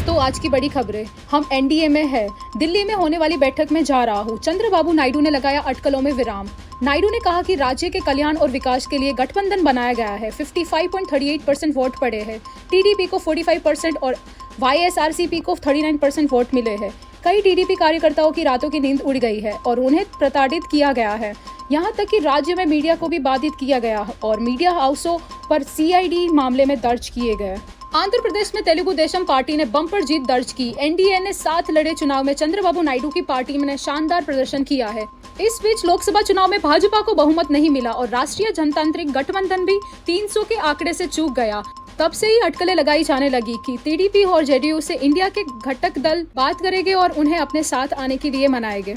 दोस्तों, आज की बड़ी खबरें। हम एनडीए में है। दिल्ली में होने वाली बैठक में जा रहा हूँ। चंद्रबाबू नायडू ने लगाया अटकलों में विराम। नायडू ने कहा कि राज्य के कल्याण और विकास के लिए गठबंधन बनाया गया है। 55.38% वोट पड़े हैं। टीडीपी को 45% और वाईएसआरसीपी को 39% वोट मिले हैं। कई टीडीपी कार्यकर्ताओं की रातों की नींद उड़ गई है और उन्हें प्रताड़ित किया गया है। यहाँ तक कि राज्य में मीडिया को भी बाधित किया गया और मीडिया हाउसों पर सीआईडी मामले में दर्ज किए गए। आंध्र प्रदेश में तेलुगु देशम पार्टी ने बम्पर जीत दर्ज की। एनडीए ने साथ लड़े चुनाव में चंद्रबाबू नायडू की पार्टी ने शानदार प्रदर्शन किया है। इस बीच लोकसभा चुनाव में भाजपा को बहुमत नहीं मिला और राष्ट्रीय जनतांत्रिक गठबंधन भी 300 के आंकड़े से चूक गया। तब से ही अटकलें लगाई जाने लगी कि टीडीपी और जेडीयू से इंडिया के घटक दल बात करेंगे और उन्हें अपने साथ आने के लिए मनाएंगे।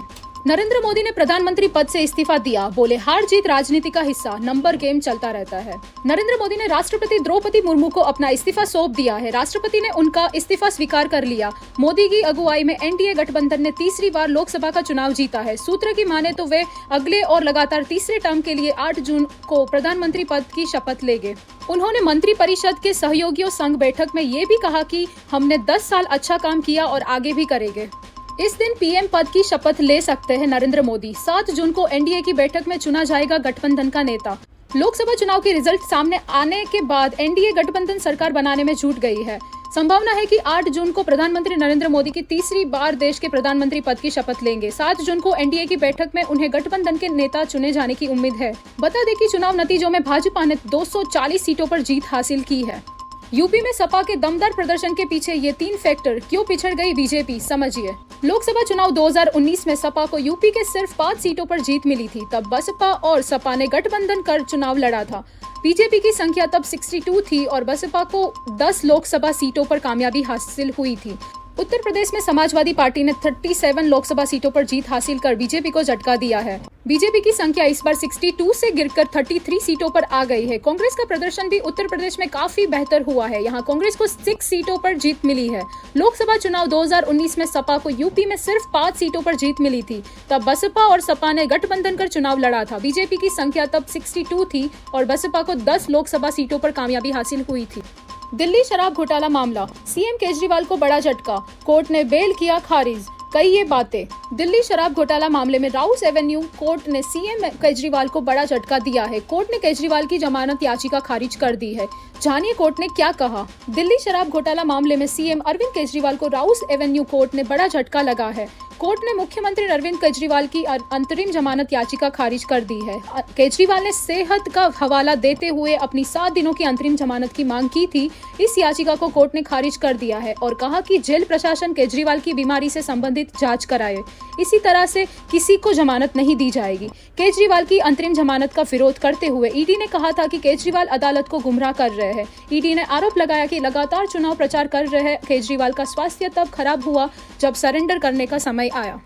नरेंद्र मोदी ने प्रधानमंत्री पद से इस्तीफा दिया। बोले, हार जीत राजनीति का हिस्सा, नंबर गेम चलता रहता है। नरेंद्र मोदी ने राष्ट्रपति द्रौपदी मुर्मू को अपना इस्तीफा सौंप दिया है। राष्ट्रपति ने उनका इस्तीफा स्वीकार कर लिया। मोदी की अगुवाई में एनडीए गठबंधन ने तीसरी बार लोकसभा का चुनाव जीता है। सूत्र की माने तो वे अगले और लगातार तीसरे टर्म के लिए 8 जून को प्रधानमंत्री पद की शपथ लेंगे। उन्होंने मंत्री परिषद के सहयोगियों संग बैठक में ये भी कहा कि हमने 10 साल अच्छा काम किया और आगे भी करेंगे। इस दिन पीएम पद की शपथ ले सकते हैं नरेंद्र मोदी। 7 जून को एनडीए की बैठक में चुना जाएगा गठबंधन का नेता। लोकसभा चुनाव के रिजल्ट सामने आने के बाद एनडीए गठबंधन सरकार बनाने में जुट गई है। संभावना है कि 8 जून को प्रधानमंत्री नरेंद्र मोदी की तीसरी बार देश के प्रधानमंत्री पद की शपथ लेंगे। 7 जून को एनडीए की बैठक में उन्हें गठबंधन के नेता चुने जाने की उम्मीद है। बता दें कि चुनाव नतीजों में भाजपा ने 240 सीटों पर जीत हासिल की है। यूपी में सपा के दमदार प्रदर्शन के पीछे ये 3 फैक्टर क्यों पिछड़ गई बीजेपी, समझिए। लोकसभा चुनाव 2019 में सपा को यूपी के सिर्फ 5 सीटों पर जीत मिली थी। तब बसपा और सपा ने गठबंधन कर चुनाव लड़ा था। बीजेपी की संख्या तब 62 थी और बसपा को 10 लोकसभा सीटों पर कामयाबी हासिल हुई थी। उत्तर प्रदेश में समाजवादी पार्टी ने 37 लोकसभा सीटों पर जीत हासिल कर बीजेपी को झटका दिया है। बीजेपी की संख्या इस बार 62 से गिरकर 33 सीटों पर आ गई है। कांग्रेस का प्रदर्शन भी उत्तर प्रदेश में काफी बेहतर हुआ है। यहाँ कांग्रेस को 6 सीटों पर जीत मिली है। लोकसभा चुनाव 2019 में सपा को यूपी में सिर्फ 5 सीटों पर जीत मिली थी। तब बसपा और सपा ने गठबंधन कर चुनाव लड़ा था। बीजेपी की संख्या तब 62 थी और बसपा को 10 लोकसभा सीटों पर कामयाबी हासिल हुई थी। दिल्ली शराब घोटाला मामला, सीएम केजरीवाल को बड़ा झटका, कोर्ट ने बेल किया खारिज। कई ये बातें। दिल्ली शराब घोटाला मामले में राउस एवेन्यू कोर्ट ने सीएम केजरीवाल को बड़ा झटका दिया है। कोर्ट ने केजरीवाल की जमानत याचिका खारिज कर दी है। जानिए कोर्ट ने क्या कहा। दिल्ली शराब घोटाला मामले में सीएम अरविंद केजरीवाल को राउस एवेन्यू कोर्ट ने बड़ा झटका लगा है। कोर्ट ने मुख्यमंत्री अरविंद केजरीवाल की अंतरिम जमानत याचिका खारिज कर दी है। केजरीवाल ने सेहत का हवाला देते हुए अपनी 7 दिनों की अंतरिम जमानत की मांग की थी। इस याचिका को कोर्ट ने खारिज कर दिया है और कहा कि जेल प्रशासन केजरीवाल की बीमारी से संबंधित जांच कराए। इसी तरह से किसी को जमानत नहीं दी जाएगी। केजरीवाल की अंतरिम जमानत का विरोध करते हुए ईडी ने कहा था कि केजरीवाल अदालत को गुमराह कर रहे हैं। ईडी ने आरोप लगाया कि लगातार चुनाव प्रचार कर रहे केजरीवाल का स्वास्थ्य तब खराब हुआ जब सरेंडर करने का समय आया।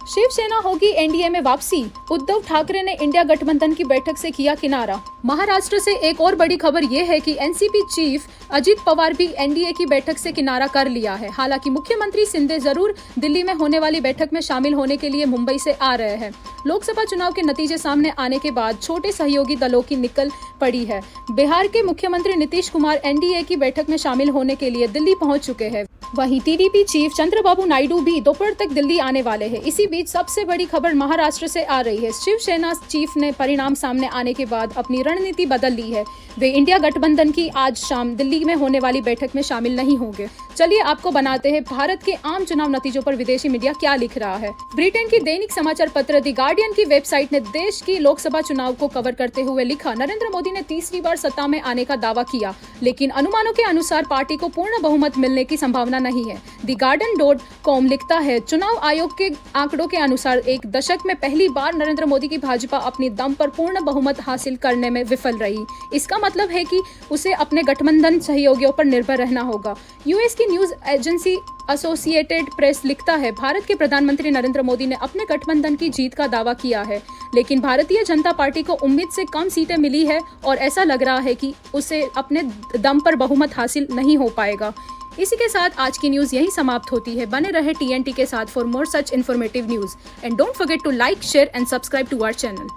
शिवसेना होगी एनडीए में वापसी, उद्धव ठाकरे ने इंडिया गठबंधन की बैठक से किया किनारा। महाराष्ट्र से एक और बड़ी खबर ये है कि एनसीपी चीफ अजित पवार भी एनडीए की बैठक से किनारा कर लिया है। हालांकि मुख्यमंत्री शिंदे जरूर दिल्ली में होने वाली बैठक में शामिल होने के लिए मुंबई से आ रहे हैं। लोकसभा चुनाव के नतीजे सामने आने के बाद छोटे सहयोगी दलों की निकल पड़ी है। बिहार के मुख्यमंत्री नीतीश कुमार एनडीए की बैठक में शामिल होने के लिए दिल्ली पहुंच चुके हैं। वहीं टीडीपी चीफ चंद्रबाबू नायडू भी दोपहर तक दिल्ली आने वाले हैं। इसी बीच सबसे बड़ी खबर महाराष्ट्र से आ रही है। शिवसेना चीफ ने परिणाम सामने आने के बाद अपनी रणनीति बदल ली है। वे इंडिया गठबंधन की आज शाम दिल्ली में होने वाली बैठक में शामिल नहीं होंगे। चलिए आपको बनाते हैं भारत के आम चुनाव नतीजों पर विदेशी मीडिया क्या लिख रहा है। ब्रिटेन की दैनिक समाचार पत्र द गार्डियन की वेबसाइट ने देश की लोकसभा चुनाव को कवर करते हुए लिखा, नरेंद्र मोदी ने तीसरी बार सत्ता में आने का दावा किया, लेकिन अनुमानों के अनुसार पार्टी को पूर्ण बहुमत मिलने की संभावना नहीं है। द गार्डियन.com लिखता है, चुनाव आयोग के आंकड़ों के अनुसार एक दशक में पहली बार नरेंद्र मोदी की भाजपा अपनी दम पर पूर्ण बहुमत हासिल करने में विफल रही। इसका मतलब है कि उसे अपने गठबंधन सहयोगियों पर निर्भर रहना होगा। यूएस की न्यूज एजेंसी एसोसिएटेड प्रेस लिखता है, भारत के प्रधानमंत्री नरेंद्र मोदी ने अपने गठबंधन की जीत का दावा किया है, लेकिन भारतीय जनता पार्टी को उम्मीद से कम सीटें मिली है और ऐसा लग रहा है कि उसे अपने दम पर बहुमत हासिल नहीं हो पाएगा। इसी के साथ आज की न्यूज यही समाप्त होती है। बने रहे टीएनटी के साथ for more such informative news and don't forget to like, share and subscribe to our channel.